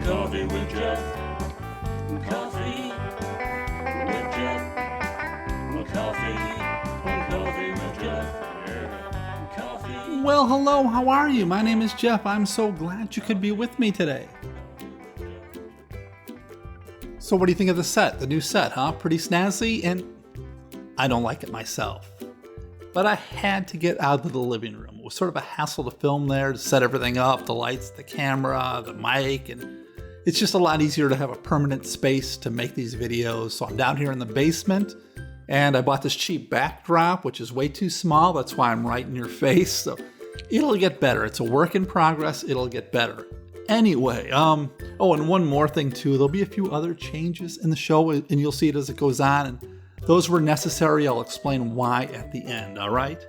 Coffee with Jeff. Coffee with Jeff. Coffee with Jeff. Coffee. Well, hello, how are you? My name is Jeff. I'm so glad you could be with me today. So what do you think of the set? The new set, huh? Pretty snazzy, and I don't like it myself. But I had to get out of the living room. It was sort of a hassle to film there, to set everything up, the lights, the camera, the mic, and it's just a lot easier to have a permanent space to make these videos. So I'm down here in the basement, and I bought this cheap backdrop, which is way too small. That's why I'm right in your face. So it'll get better. It's a work in progress. It'll get better. Anyway, and one more thing too. There'll be a few other changes in the show, and you'll see it as it goes on. And those were necessary. I'll explain why at the end, all right?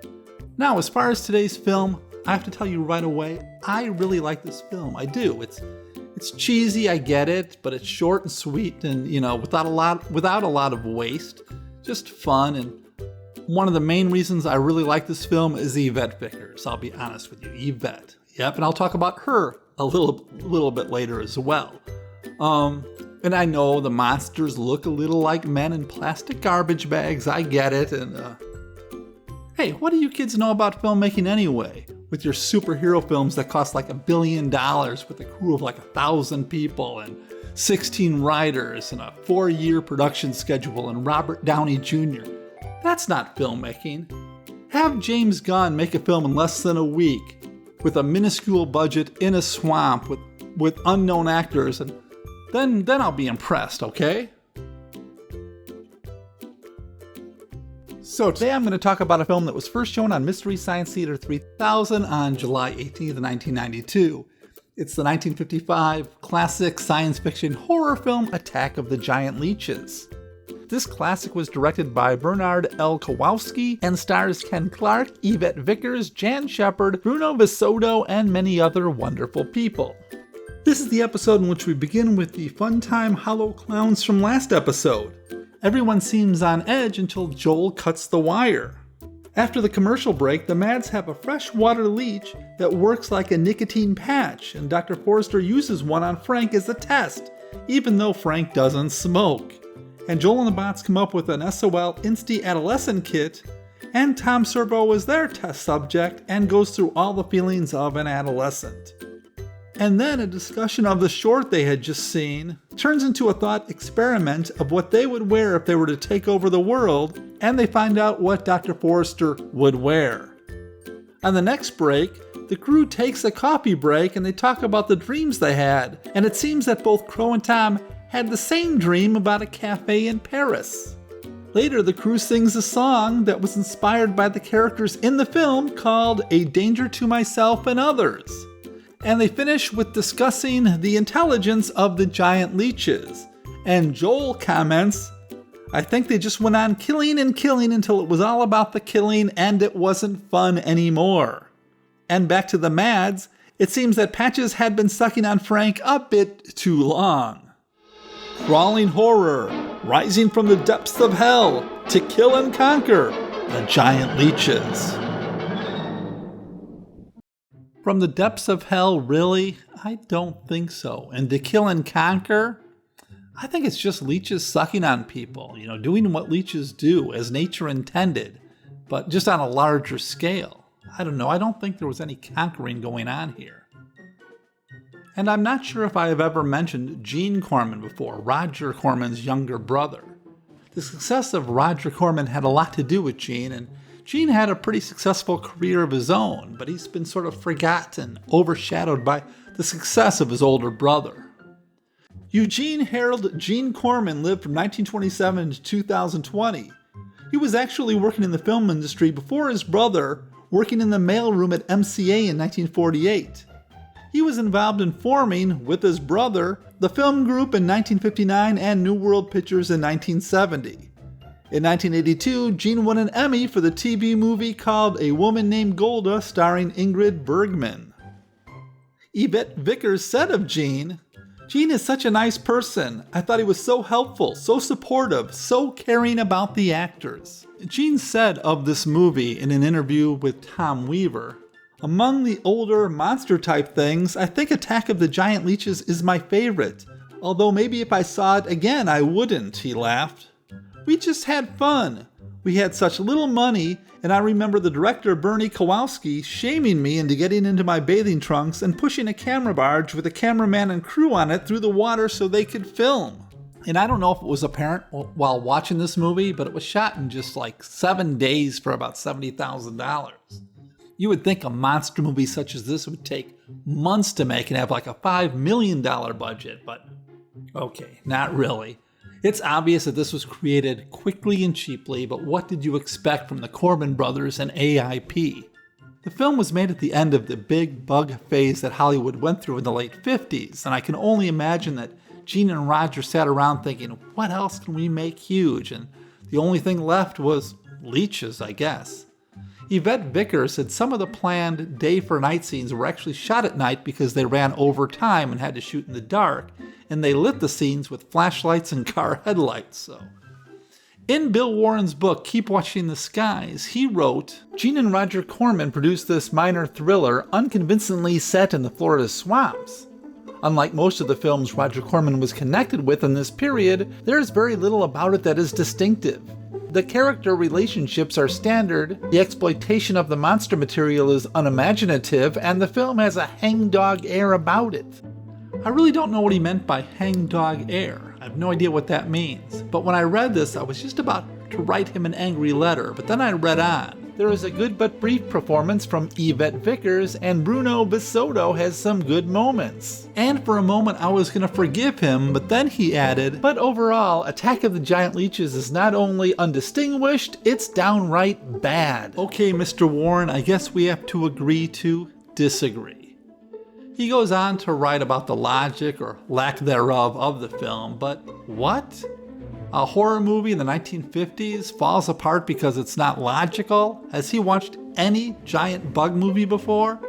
Now, as far as today's film, I have to tell you right away, I really like this film. I do. It's cheesy, I get it, but it's short and sweet, and without a lot of waste. Just fun, and one of the main reasons I really like this film is Yvette Vickers. I'll be honest with you, Yvette. Yep, and I'll talk about her a little bit later as well. And I know the monsters look a little like men in plastic garbage bags. I get it. And hey, what do you kids know about filmmaking anyway? With your superhero films that cost like $1 billion with a crew of like 1,000 people and 16 writers and a 4-year production schedule and Robert Downey Jr. That's not filmmaking. Have James Gunn make a film in less than a week with a minuscule budget in a swamp with unknown actors, and then I'll be impressed, okay? So today I'm going to talk about a film that was first shown on Mystery Science Theater 3000 on July 18th, 1992. It's the 1955 classic science fiction horror film Attack of the Giant Leeches. This classic was directed by Bernard L. Kowalski and stars Ken Clark, Yvette Vickers, Jan Shepard, Bruno VeSota, and many other wonderful people. This is the episode in which we begin with the fun-time hollow clowns from last episode. Everyone seems on edge until Joel cuts the wire. After the commercial break, the Mads have a freshwater leech that works like a nicotine patch, and Dr. Forrester uses one on Frank as a test, even though Frank doesn't smoke. And Joel and the bots come up with an SOL Insti-Adolescent kit, and Tom Servo is their test subject and goes through all the feelings of an adolescent. And then a discussion of the short they had just seen turns into a thought experiment of what they would wear if they were to take over the world, and they find out what Dr. Forrester would wear. On the next break, the crew takes a coffee break and they talk about the dreams they had, and it seems that both Crow and Tom had the same dream about a cafe in Paris. Later, the crew sings a song that was inspired by the characters in the film called A Danger to Myself and Others. And they finish with discussing the intelligence of the giant leeches. And Joel comments, I think they just went on killing and killing until it was all about the killing and it wasn't fun anymore. And back to the Mads, it seems that Patches had been sucking on Frank a bit too long. Crawling horror, rising from the depths of hell to kill and conquer the giant leeches. From the depths of hell, really? I don't think so. And to kill and conquer? I think it's just leeches sucking on people, doing what leeches do as nature intended, but just on a larger scale. I don't know. I don't think there was any conquering going on here. And I'm not sure if I have ever mentioned Gene Corman before, Roger Corman's younger brother. The success of Roger Corman had a lot to do with Gene, and Gene had a pretty successful career of his own, but he's been sort of forgotten, overshadowed by the success of his older brother. Eugene Harold Gene Corman lived from 1927 to 2020. He was actually working in the film industry before his brother, working in the mailroom at MCA in 1948. He was involved in forming, with his brother, the film group in 1959 and New World Pictures in 1970. In 1982, Gene won an Emmy for the TV movie called A Woman Named Golda, starring Ingrid Bergman. Yvette Vickers said of Gene, Gene is such a nice person. I thought he was so helpful, so supportive, so caring about the actors. Gene said of this movie in an interview with Tom Weaver, Among the older monster-type things, I think Attack of the Giant Leeches is my favorite. Although maybe if I saw it again, I wouldn't, he laughed. We just had fun. We had such little money, and I remember the director Bernie Kowalski shaming me into getting into my bathing trunks and pushing a camera barge with a cameraman and crew on it through the water so they could film. And I don't know if it was apparent while watching this movie, but it was shot in just like 7 days for about $70,000. You would think a monster movie such as this would take months to make and have like a $5 million budget, but okay, not really. It's obvious that this was created quickly and cheaply, but what did you expect from the Corman brothers and AIP? The film was made at the end of the big bug phase that Hollywood went through in the late 50s, and I can only imagine that Gene and Roger sat around thinking, what else can we make huge? And the only thing left was leeches, I guess. Yvette Vickers said some of the planned day for night scenes were actually shot at night because they ran over time and had to shoot in the dark, and they lit the scenes with flashlights and car headlights. So, in Bill Warren's book, Keep Watching the Skies, he wrote, Gene and Roger Corman produced this minor thriller unconvincingly set in the Florida swamps. Unlike most of the films Roger Corman was connected with in this period, there is very little about it that is distinctive. The character relationships are standard, the exploitation of the monster material is unimaginative, and the film has a hangdog air about it. I really don't know what he meant by hangdog air. I have no idea what that means. But when I read this, I was just about to write him an angry letter, but then I read on. There is a good but brief performance from Yvette Vickers, and Bruno VeSota has some good moments. And for a moment I was going to forgive him, but then he added, but overall, Attack of the Giant Leeches is not only undistinguished, it's downright bad. Okay, Mr. Warren, I guess we have to agree to disagree. He goes on to write about the logic or lack thereof of the film, but what? A horror movie in the 1950s falls apart because it's not logical? Has he watched any giant bug movie before?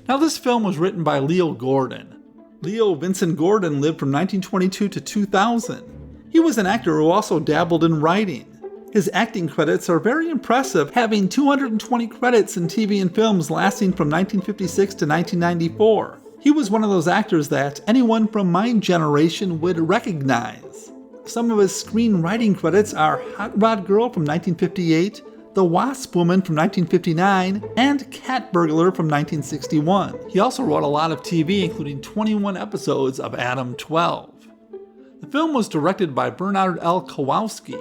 Now, this film was written by Leo Gordon. Leo Vincent Gordon lived from 1922 to 2000. He was an actor who also dabbled in writing. His acting credits are very impressive, having 220 credits in TV and films lasting from 1956 to 1994. He was one of those actors that anyone from my generation would recognize. Some of his screenwriting credits are Hot Rod Girl from 1958, The Wasp Woman from 1959, and Cat Burglar from 1961. He also wrote a lot of TV, including 21 episodes of Adam 12. The film was directed by Bernard L. Kowalski.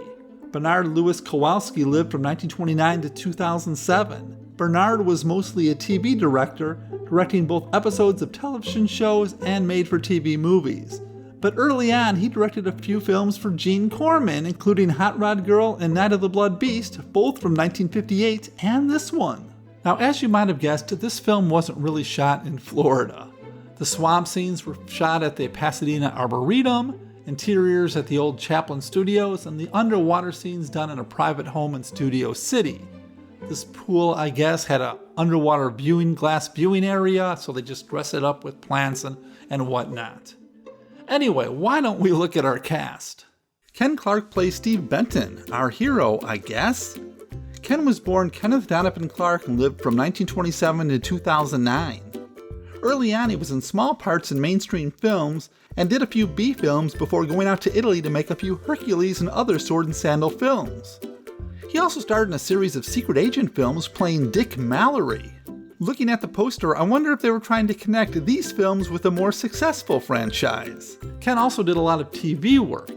Bernard Louis Kowalski lived from 1929 to 2007. Bernard was mostly a TV director, directing both episodes of television shows and made-for-TV movies. But early on, he directed a few films for Gene Corman, including Hot Rod Girl and Night of the Blood Beast, both from 1958, and this one. Now, as you might have guessed, this film wasn't really shot in Florida. The swamp scenes were shot at the Pasadena Arboretum, interiors at the old Chaplin Studios, and the underwater scenes done in a private home in Studio City. This pool, I guess, had an underwater glass viewing area, so they just dress it up with plants and whatnot. Anyway, why don't we look at our cast? Ken Clark plays Steve Benton, our hero, I guess. Ken was born Kenneth Donovan Clark and lived from 1927 to 2009. Early on, he was in small parts in mainstream films and did a few B films before going out to Italy to make a few Hercules and other sword and sandal films. He also starred in a series of secret agent films playing Dick Mallory. Looking at the poster, I wonder if they were trying to connect these films with a more successful franchise. Ken also did a lot of TV work.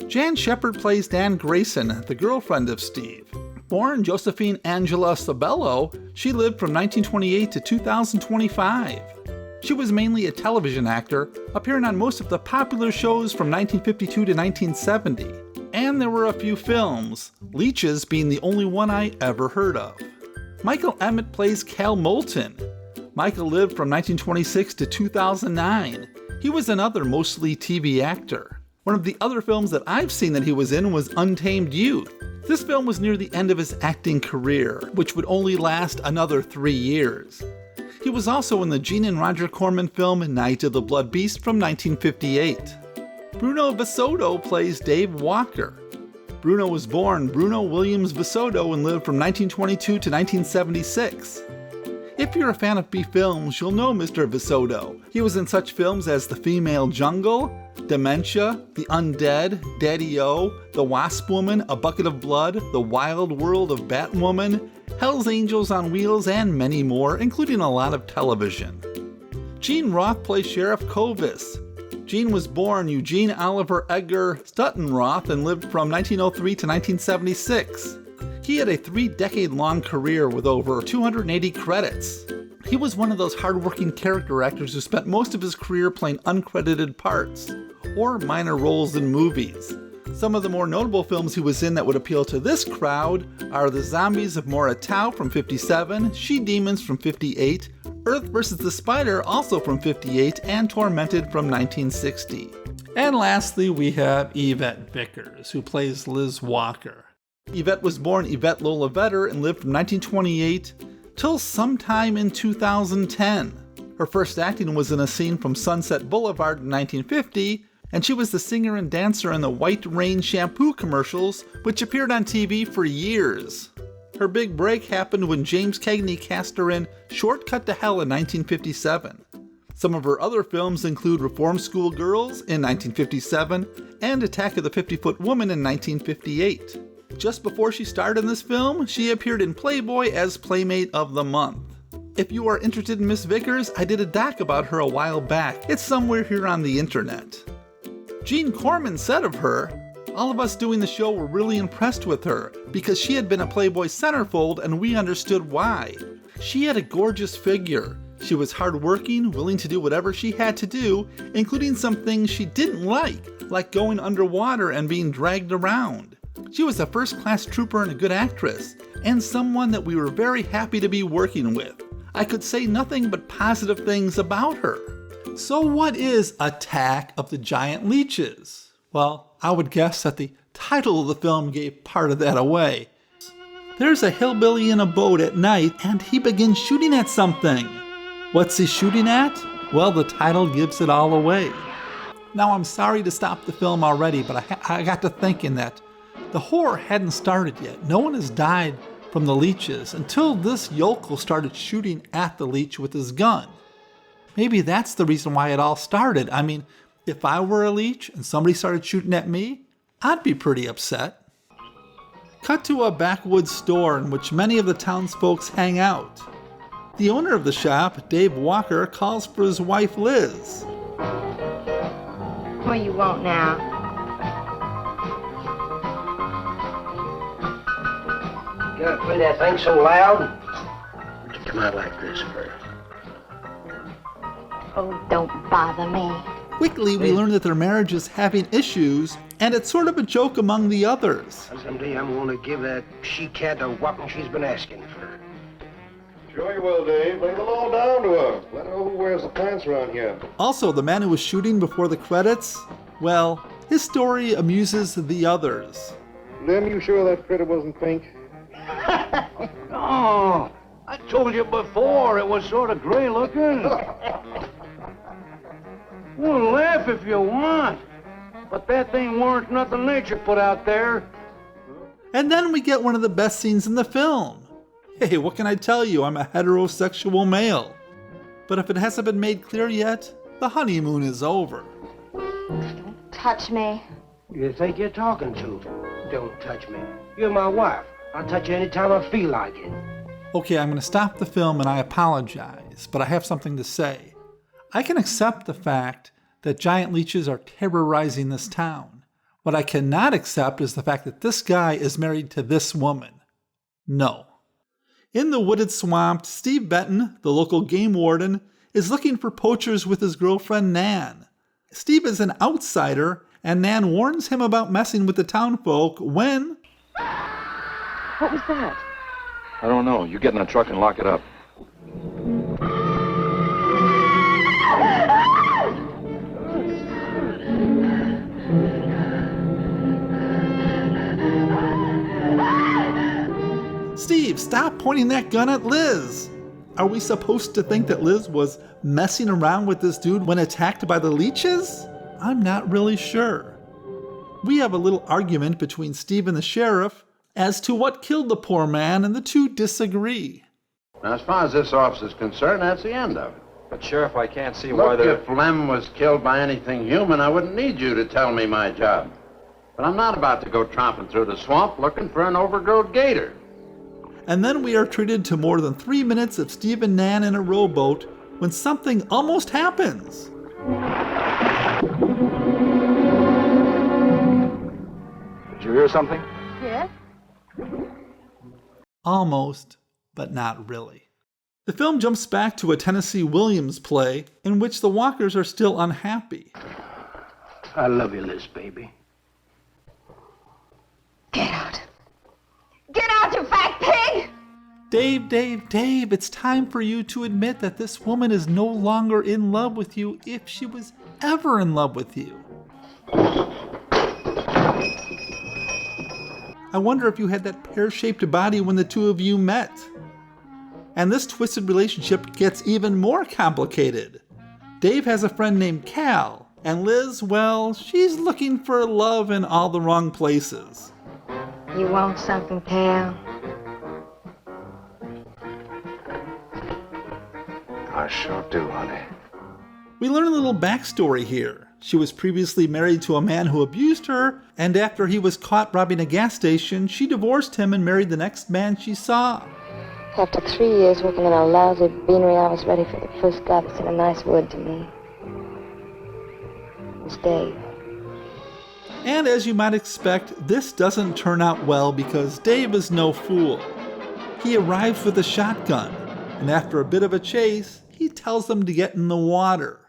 Jan Shepard plays Dan Grayson, the girlfriend of Steve. Born Josephine Angela Sabello, she lived from 1928 to 2025. She was mainly a television actor, appearing on most of the popular shows from 1952 to 1970. And there were a few films, Leeches being the only one I ever heard of. Michael Emmett plays Cal Moulton. Michael lived from 1926 to 2009. He was another mostly TV actor. One of the other films that I've seen that he was in was Untamed Youth. This film was near the end of his acting career, which would only last another 3 years. He was also in the Gene and Roger Corman film Night of the Blood Beast from 1958. Bruno VeSota plays Dave Walker. Bruno was born Bruno Williams VeSota and lived from 1922 to 1976. If you're a fan of B films, you'll know Mr. VeSota. He was in such films as The Female Jungle, Dementia, The Undead, Daddy-O, The Wasp Woman, A Bucket of Blood, The Wild World of Batwoman, Hell's Angels on Wheels, and many more, including a lot of television. Gene Roth plays Sheriff Covis. Gene was born Eugene Oliver Edgar Stutton Roth and lived from 1903 to 1976. He had a 3-decade-long career with over 280 credits. He was one of those hard-working character actors who spent most of his career playing uncredited parts, or minor roles in movies. Some of the more notable films he was in that would appeal to this crowd are The Zombies of Moratau from '57, She-Demons from '58, Earth vs. the Spider also from '58, and Tormented from 1960. And lastly, we have Yvette Vickers, who plays Liz Walker. Yvette was born Yvette Lola Vetter and lived from 1928 till sometime in 2010. Her first acting was in a scene from Sunset Boulevard in 1950, and she was the singer and dancer in the White Rain shampoo commercials, which appeared on TV for years. Her big break happened when James Cagney cast her in Shortcut to Hell in 1957. Some of her other films include Reform School Girls in 1957 and Attack of the 50-Foot Woman in 1958. Just before she starred in this film, she appeared in Playboy as Playmate of the Month. If you are interested in Miss Vickers, I did a doc about her a while back. It's somewhere here on the internet. Gene Corman said of her, "All of us doing the show were really impressed with her because she had been a Playboy centerfold and we understood why. She had a gorgeous figure. She was hardworking, willing to do whatever she had to do, including some things she didn't like going underwater and being dragged around. She was a first-class trooper and a good actress, and someone that we were very happy to be working with. I could say nothing but positive things about her." So what is Attack of the Giant Leeches? Well, I would guess that the title of the film gave part of that away. There's a hillbilly in a boat at night and he begins shooting at something. What's he shooting at? Well, the title gives it all away. Now, I'm sorry to stop the film already, but I got to thinking that the horror hadn't started yet. No one has died from the leeches until this yokel started shooting at the leech with his gun. Maybe that's the reason why it all started. I mean, if I were a leech and somebody started shooting at me, I'd be pretty upset. Cut to a backwoods store in which many of the townsfolk hang out. The owner of the shop, Dave Walker, calls for his wife, Liz. What do you want now? You gotta play that thing so loud? What'd you come out like this for? Oh, don't bother me. Quickly, we learn that their marriage is having issues, and it's sort of a joke among the others. Someday I'm gonna give that she-cat a whopping she's been asking for. Sure you will, Dave. Lay the law down to her. Let her know who wears the pants around here. Also, the man who was shooting before the credits, well, his story amuses the others. Lem, you sure that critter wasn't pink? Oh, I told you before it was sort of gray looking. Well, laugh if you want, but that thing weren't nothing nature put out there. And then we get one of the best scenes in the film. Hey, what can I tell you? I'm a heterosexual male. But if it hasn't been made clear yet, the honeymoon is over. Don't touch me. You think you're talking to? Don't touch me. You're my wife. I'll touch you anytime I feel like it. Okay, I'm going to stop the film and I apologize, but I have something to say. I can accept the fact that giant leeches are terrorizing this town. What I cannot accept is the fact that this guy is married to this woman. No. In the wooded swamp, Steve Benton, the local game warden, is looking for poachers with his girlfriend Nan. Steve is an outsider, and Nan warns him about messing with the townfolk when... What was that? I don't know. You get in the truck and lock it up. Steve, stop pointing that gun at Liz! Are we supposed to think that Liz was messing around with this dude when attacked by the leeches? I'm not really sure. We have a little argument between Steve and the sheriff as to what killed the poor man, and the two disagree. Now, as far as this officer's concerned, that's the end of it. But, Sheriff, I can't see why Look, they're... if Lem was killed by anything human, I wouldn't need you to tell me my job. But I'm not about to go tromping through the swamp looking for an overgrown gator. And then we are treated to more than 3 minutes of Steve and Nan in a rowboat when something almost happens. Did you hear something? Yes? Almost, but not really. The film jumps back to a Tennessee Williams play in which the Walkers are still unhappy. I love you, Liz, baby. Get out. Get out, you fat pig! Dave, it's time for you to admit that this woman is no longer in love with you if she was ever in love with you. I wonder if you had that pear-shaped body when the two of you met. And this twisted relationship gets even more complicated. Dave has a friend named Cal, and Liz, well, she's looking for love in all the wrong places. You want something, Cal? I sure do, honey. We learn a little backstory here. She was previously married to a man who abused her, and after he was caught robbing a gas station, she divorced him and married the next man she saw. After 3 years working in a lousy beanery, I was ready for the first guy that said a nice word to me. It was Dave. And as you might expect, this doesn't turn out well because Dave is no fool. He arrives with a shotgun, and after a bit of a chase, he tells them to get in the water.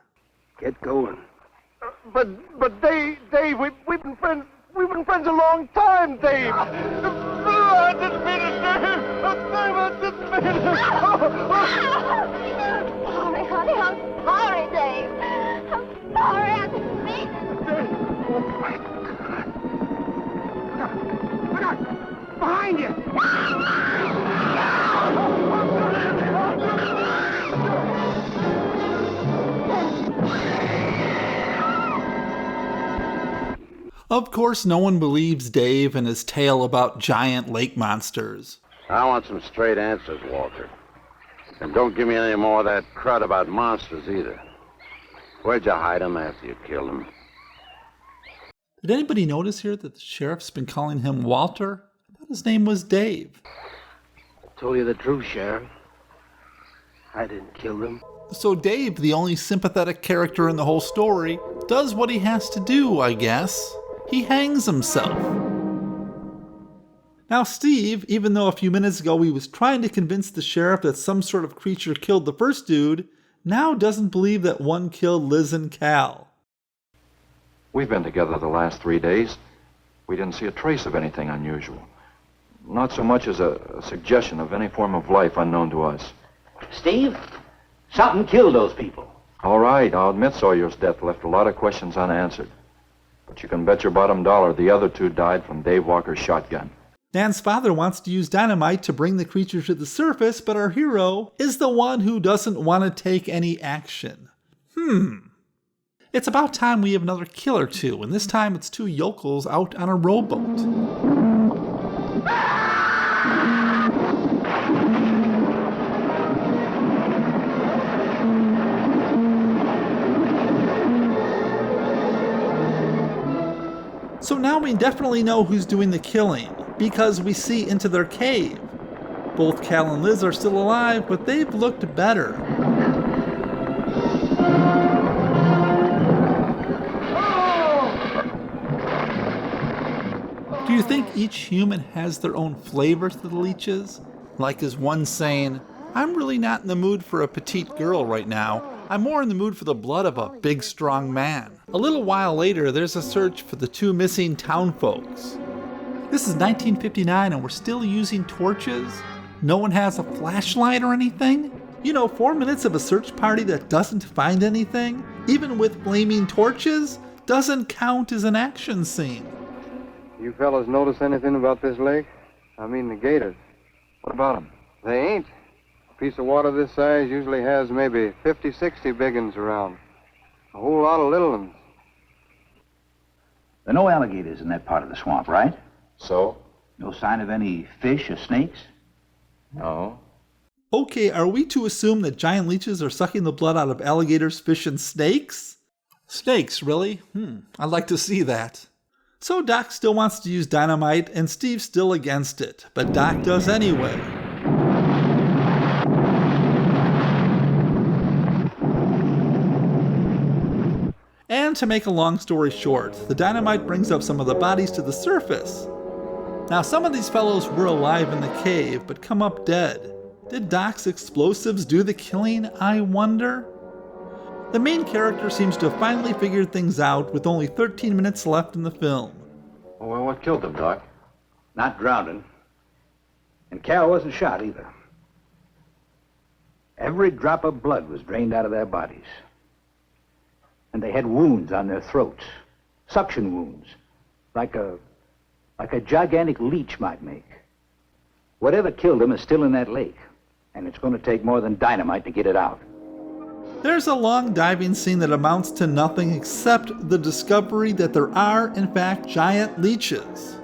Get going. But Dave, we've been friends a long time, Dave. I didn't mean it, Dave. Dave, I didn't mean it. Sorry, honey. I'm sorry, Dave. I'm sorry. I didn't mean it. Look out! Behind you! Of course, no one believes Dave and his tale about giant lake monsters. I want some straight answers, Walter. And don't give me any more of that crud about monsters either. Where'd you hide them after you killed them? Did anybody notice here that the sheriff's been calling him Walter? I thought his name was Dave. I told you the truth, Sheriff. I didn't kill them. So Dave, the only sympathetic character in the whole story, does what he has to do, I guess. He hangs himself. Now Steve, even though a few minutes ago he was trying to convince the sheriff that some sort of creature killed the first dude, now doesn't believe that one killed Liz and Cal. We've been together the last 3 days. We didn't see a trace of anything unusual. Not so much as a suggestion of any form of life unknown to us. Steve, something killed those people. All right, I'll admit Sawyer's death left a lot of questions unanswered. But you can bet your bottom dollar the other two died from Dave Walker's shotgun. Nan's father wants to use dynamite to bring the creature to the surface, but our hero is the one who doesn't want to take any action. It's about time we have another kill or two, and this time it's two yokels out on a rowboat. So now we definitely know who's doing the killing, because we see into their cave. Both Cal and Liz are still alive, but they've looked better. Do you think each human has their own flavor to the leeches? Like is one saying, I'm really not in the mood for a petite girl right now. I'm more in the mood for the blood of a big, strong man. A little while later, there's a search for the two missing townfolks. This is 1959 and we're still using torches? No one has a flashlight or anything? 4 minutes of a search party that doesn't find anything, even with flaming torches, doesn't count as an action scene. You fellas notice anything about this lake? I mean the gators. What about them? They ain't. A piece of water this size usually has maybe 50, 60 big uns around. A whole lot of little ones. There are no alligators in that part of the swamp, right? So? No sign of any fish or snakes? No. Okay, are we to assume that giant leeches are sucking the blood out of alligators, fish, and snakes? Snakes, really? I'd like to see that. So Doc still wants to use dynamite, and Steve's still against it, but Doc does anyway. And to make a long story short, the dynamite brings up some of the bodies to the surface. Now, some of these fellows were alive in the cave, but come up dead. Did Doc's explosives do the killing, I wonder? The main character seems to have finally figured things out with only 13 minutes left in the film. Well, what killed them, Doc? Not drowning. And Cal wasn't shot either. Every drop of blood was drained out of their bodies. And they had wounds on their throats. Suction wounds. Like a gigantic leech might make. Whatever killed them is still in that lake. And it's going to take more than dynamite to get it out. There's a long diving scene that amounts to nothing except the discovery that there are, in fact, giant leeches.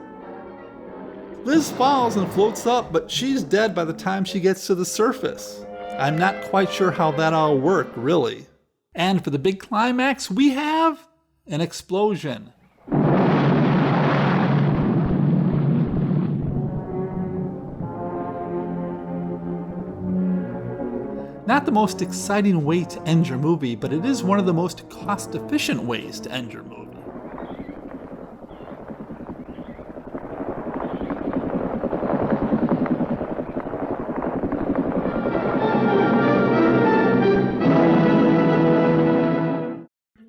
Liz falls and floats up, but she's dead by the time she gets to the surface. I'm not quite sure how that all worked, really. And for the big climax, we have an explosion. Not the most exciting way to end your movie, but it is one of the most cost-efficient ways to end your movie.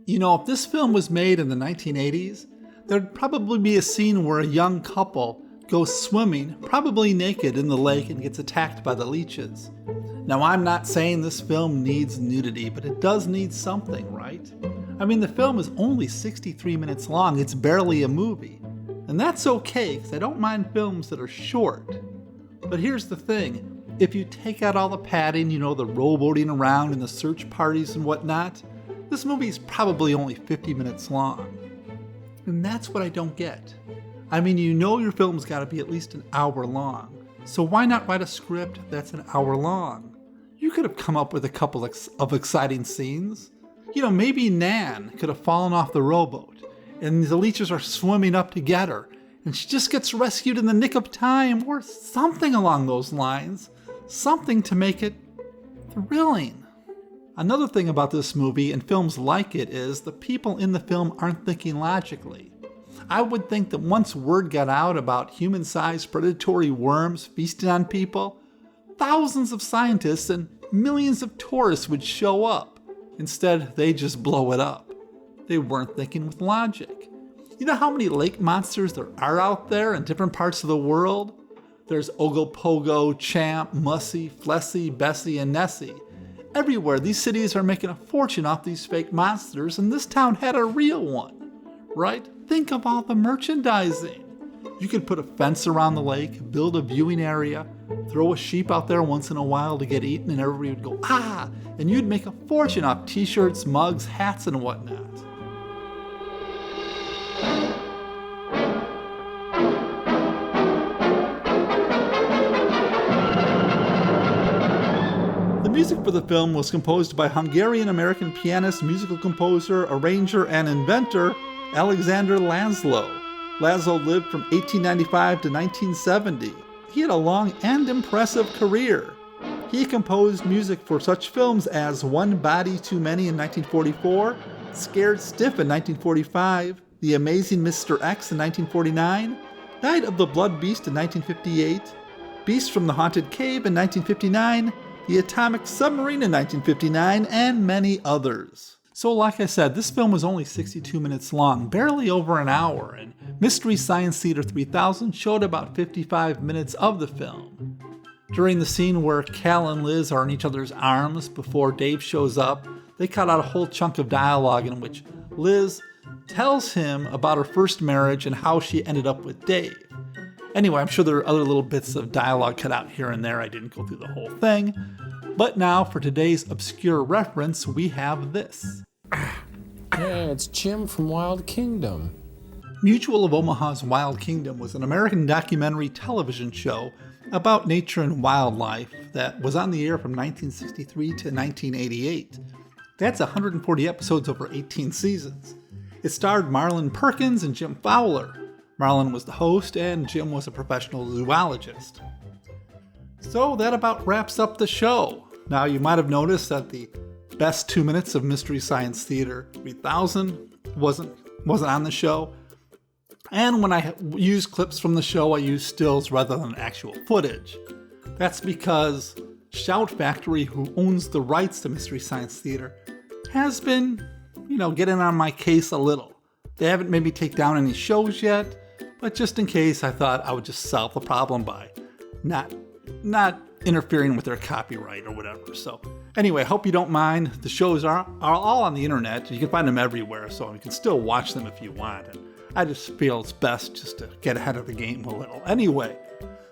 You know, if this film was made in the 1980s, there'd probably be a scene where a young couple goes swimming, probably naked, in the lake and gets attacked by the leeches. Now, I'm not saying this film needs nudity, but it does need something, right? I mean, the film is only 63 minutes long. It's barely a movie. And that's okay, because I don't mind films that are short. But here's the thing. If you take out all the padding, you know, the rowboating around and the search parties and whatnot, this movie is probably only 50 minutes long. And that's what I don't get. I mean, you know your film's got to be at least an hour long. So why not write a script that's an hour long? You could have come up with a couple of exciting scenes. You know, maybe Nan could have fallen off the rowboat, and the leeches are swimming up to get her, and she just gets rescued in the nick of time, or something along those lines. Something to make it thrilling. Another thing about this movie and films like it is the people in the film aren't thinking logically. I would think that once word got out about human-sized predatory worms feasting on people, thousands of scientists and millions of tourists would show up. Instead, they just blow it up. They weren't thinking with logic. You know how many lake monsters there are out there in different parts of the world? There's Ogopogo, Champ, Mussy, Flessy, Bessie, and Nessie. Everywhere, these cities are making a fortune off these fake monsters, and this town had a real one, right? Think of all the merchandising. You could put a fence around the lake, build a viewing area, throw a sheep out there once in a while to get eaten, and everybody would go, ah! And you'd make a fortune off t-shirts, mugs, hats, and whatnot. The music for the film was composed by Hungarian-American pianist, musical composer, arranger, and inventor Alexander Laszlo. Laszlo lived from 1895 to 1970. He had a long and impressive career. He composed music for such films as One Body Too Many in 1944, Scared Stiff in 1945, The Amazing Mr. X in 1949, Night of the Blood Beast in 1958, Beast from the Haunted Cave in 1959, The Atomic Submarine in 1959, and many others. So like I said, this film was only 62 minutes long, barely over an hour, and Mystery Science Theater 3000 showed about 55 minutes of the film. During the scene where Cal and Liz are in each other's arms before Dave shows up, they cut out a whole chunk of dialogue in which Liz tells him about her first marriage and how she ended up with Dave. Anyway, I'm sure there are other little bits of dialogue cut out here and there. I didn't go through the whole thing. But now, for today's obscure reference, we have this. Yeah, it's Jim from Wild Kingdom. Mutual of Omaha's Wild Kingdom was an American documentary television show about nature and wildlife that was on the air from 1963 to 1988. That's 140 episodes over 18 seasons. It starred Marlon Perkins and Jim Fowler. Marlon was the host and Jim was a professional zoologist. So that about wraps up the show. Now you might have noticed that the best 2 minutes of Mystery Science Theater 3000 wasn't on the show. And when I use clips from the show, I use stills rather than actual footage. That's because Shout Factory, who owns the rights to Mystery Science Theater, has been, getting on my case a little. They haven't made me take down any shows yet, but just in case, I thought I would just solve the problem by not interfering with their copyright or whatever. So anyway, I hope you don't mind. The shows are all on the internet. You can find them everywhere, so you can still watch them if you want. And I just feel it's best just to get ahead of the game a little. Anyway,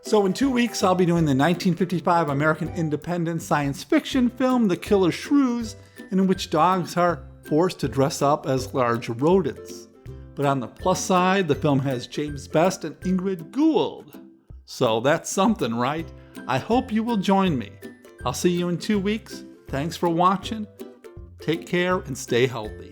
so in 2 weeks, I'll be doing the 1955 American independent science fiction film, The Killer Shrews, in which dogs are forced to dress up as large rodents. But on the plus side, the film has James Best and Ingrid Gould. So that's something, right? I hope you will join me. I'll see you in 2 weeks. Thanks for watching. Take care and stay healthy.